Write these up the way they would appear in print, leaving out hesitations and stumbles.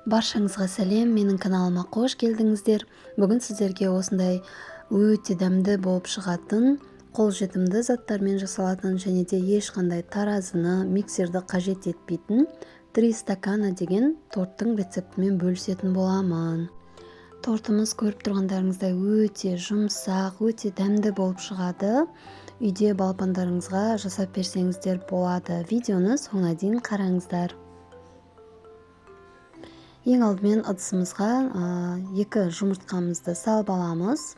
Баршаңызға сәлем, менің каналыма қош келдіңіздер. Бүгін сіздерге осындай өте дәмді болып шығатын, қолжетімді заттармен жасалатын және де ешқандай таразыны, миксерді қажет етпейтін 3 стакана деген торттың рецептімен бөлісетін боламын. Тортымыз көріп тұрғандарыңыздай өте жұмсақ, өте дәмді болып шығады. Үйде балапандарыңызға жасап берсеңіздер болады. Видеоны соңына дейін қараңыздар. Ең алдымен ыдысымызға 2 жұмыртқамызды салып аламыз.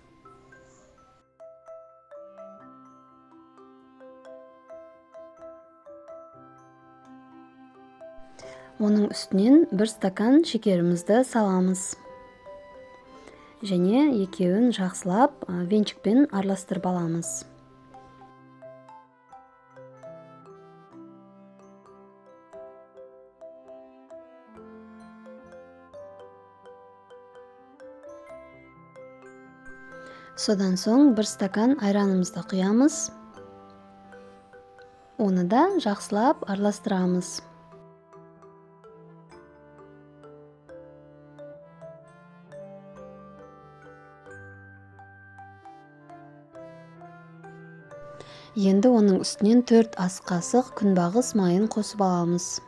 Оның үстінен 1 стакан шекерімізді саламыз. Және екеуін жақсылап венчикпен араластырып аламыз. Содан соң 1 стакан айранымызды құямыз. Оны да жақсылап араластырамыз. Енді оның үстінен 4 ас қасық күнбағыс майын қосып аламыз.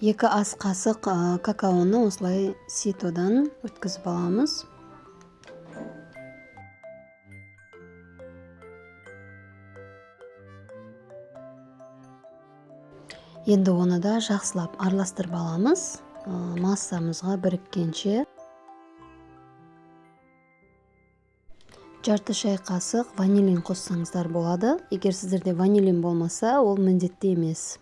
Екі ас қасық какаоны осылай ситодан өткізіп аламыз. Енді оны да жақсылап араластырып аламыз, массамызға біріккенше. Жарты шай қасық ванилин қоссаңыздар болады. Егер сіздерде ванилин болмаса, ол міндетті емес.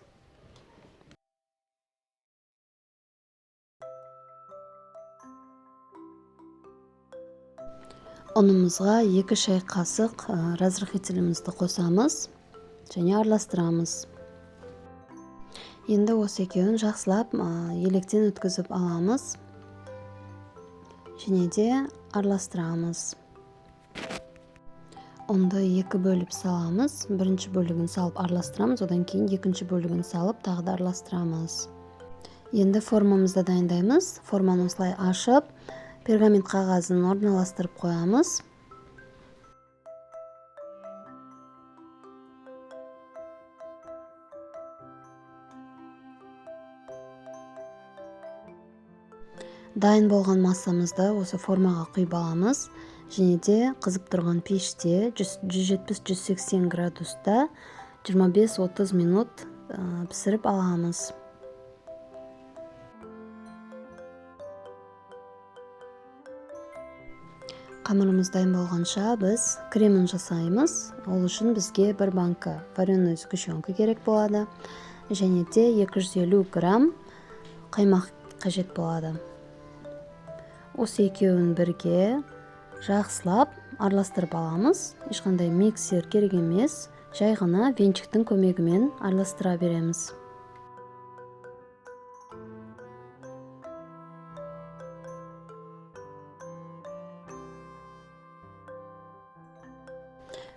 Ұнымызға 2 шай қасық разрыхителімізді қосамыз және араластырамыз. Енді осы екеуін жақсылап електен өткізіп аламыз және де араластырамыз. Ұнды 2 бөліп саламыз. Бірінші бөлігін салып араластырамыз, одан кейін екінші бөлігін салып тағы да араластырамыз. Енді формамызды дайындаймыз. Форманы осылай ашып, пергамент қағазын орналастырып қоямыз. Дайын болған массамызды осы формаға құйып аламыз. Және де қызып тұрған пеште 170-180 градуста 25-30 минут пісіріп аламыз. Қамырымыз дайын болғанша біз кремін жасаймыз. Ол үшін бізге 1 банка вареная сгущенка керек болады. Және де 250 грамм қаймақ қажет болады. Осы екеуін бірге жақсылап араластырып аламыз. Ешқандай миксер керек емес. Жай ғана венчиктің көмегімен араластыра береміз.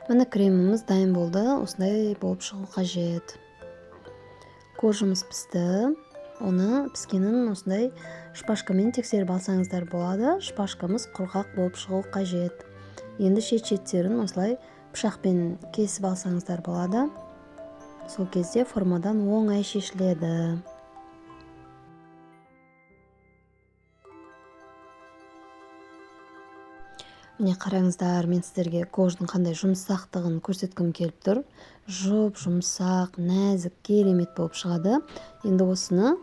Міне креміміз дайын болды. Осындай болып шығу қажет. Коржымыз пісті. Оны піскенін осындай шпажкамен тексеріп алсаңыздар болады. Шпажкамыз құрғақ болып шығу қажет. Енді шет-шеттерін осылай пышақпен кесіп алсаңыздар болады. Сол кезде формадан оңай шешіледі. Міне қараңыздар, мен сіздерге кожның қандай жұмсақтығын көрсеткім келіп тұр. Жұмсақ, нәзік, керемет болып шығады. Енді осыны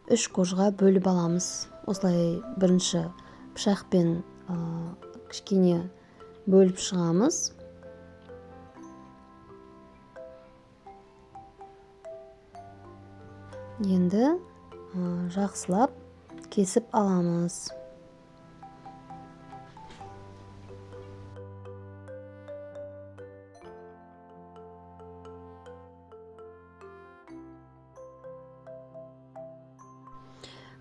3 кожға бөліп аламыз. Осылай бірінші пышақпен кішкене бөліп шығамыз. Енді жақсылап кесіп аламыз.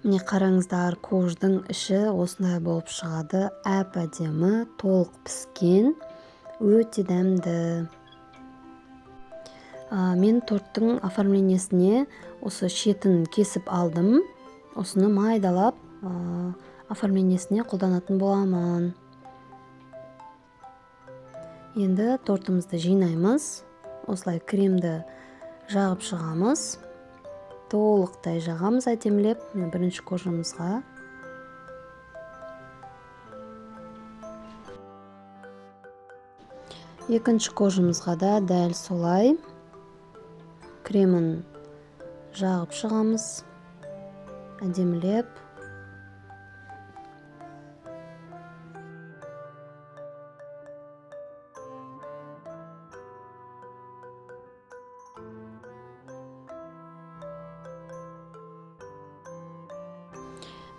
Міне қараңыздар, кождың іші осындай болып шығады. Әп-әдемі, толық піскен, өте дәмді. Мен торттың оформлениесіне осы шетін кесіп алдым. Осыны майдалап оформлениесіне қолданатын боламын. Енді тортымызды жинаймыз. Осылай кремді жағып шығамыз. Толықтай жағамыз әдемілеп бірінші кожамызға. Екінші кожамызға да дәл солай кремін жағып шығамыз әдемілеп.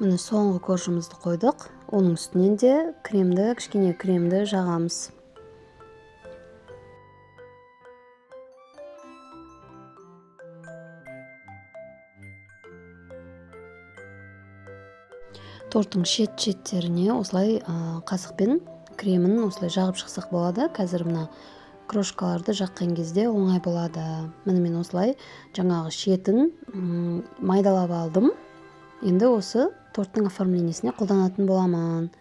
Міне соңғы кожамызды қойдық. Оның үстінен де кішкене кремді жағамыз. Торттың шеттеріне осылай қасықпен кремін осылай жағып шықсақ болады. Қазір мына крошкаларды жаққан кезде оңай болады. Міне мен осылай жаңағы шетін майдалап алдым. Енді осы торттың оформлениесіне қолданатын боламын.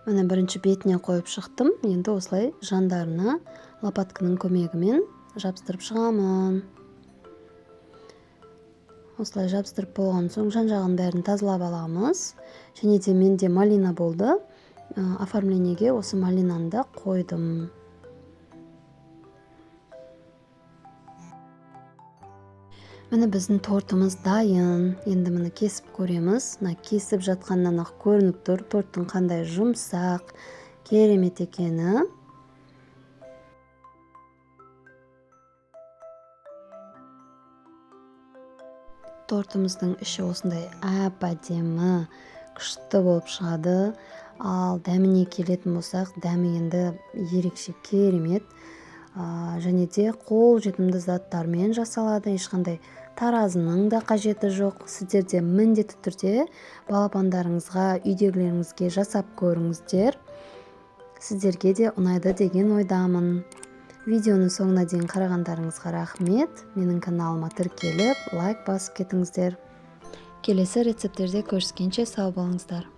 Міне бірінші бетіне қойып шықтым. Енді осылай жандарына лопатканың көмегімен жабыстырып шығамын. Осылай жабыстырып болған соң жан-жағын бәрін тазалап аламыз. Және де менде малина болды. Оформлениеге осы малинаны да қойдым. Міне біздің тортымыз дайын. Енді міне кесіп көреміз. Кесіп жатқаннан ақ көрініп тұр торттың қандай жұмсақ, керемет екені. Тортымыздың іші осындай әп-әдемі, күшті болып шығады. Ал дәміне келетін болсақ, дәмі енді ерекше керемет. Және де қол жетімді заттармен жасалады. Ешқандай таразының да қажеті жоқ. Сіздер де міндетті түрде балапандарыңызға, үйдегілеріңізге жасап көріңіздер. Сіздерге де ұнайды деген ойдамын. Видеоны соңына дейін қарағандарыңызға рахмет. Менің каналыма тіркеліп, лайк басып кетіңіздер. Келесі рецепттерде көріскенше сау болыңыздар.